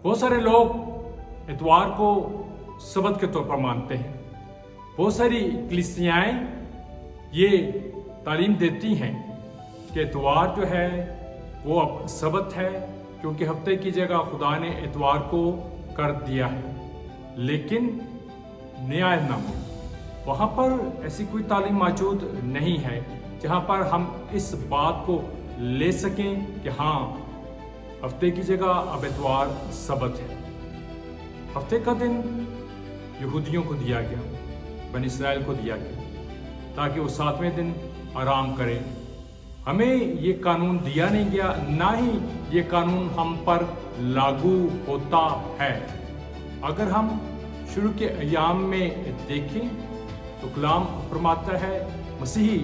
बहुत सारे लोग इतवार को सबत के तौर पर मानते हैं। बहुत सारी कलीसियाएं ये तालीम देती हैं कि इतवार जो है वो अब सबत है, क्योंकि हफ्ते की जगह खुदा ने इतवार को कर दिया है। लेकिन न्यायनामा वहाँ पर ऐसी कोई तालीम मौजूद नहीं है जहाँ पर हम इस बात को ले सकें कि हाँ, हफ्ते की जगह अब इतवार सबत है। हफ्ते का दिन यहूदियों को दिया गया, बनी इस्राएल को दिया गया, ताकि वो 7वें दिन आराम करें। हमें ये कानून दिया नहीं गया, ना ही ये कानून हम पर लागू होता है। अगर हम शुरू के अयाम में देखें तो कलाम फरमाता है मसीही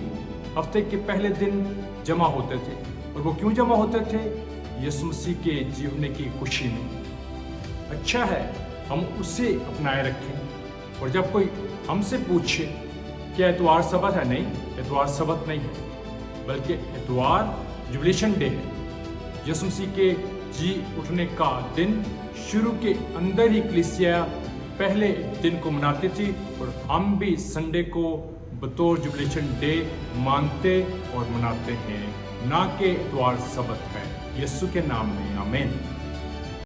हफ्ते के पहले दिन जमा होते थे। और वो क्यों जमा होते थे? यीशु मसीह के जीवने की खुशी में। अच्छा है हम उसे अपनाए रखें। और जब कोई हमसे पूछे क्या इतवार सबत है, नहीं, इतवार सबत नहीं है, बल्कि इतवार जुबिलेशन डे है। यीशु मसीह के जी उठने का दिन। शुरू के अंदर ही कलीसिया पहले दिन को मनाती थी और हम भी संडे को बतौर जुबिलेशन डे मानते और मनाते हैं, ना कि इतवार सबत है। यीशु के नाम में आमीन।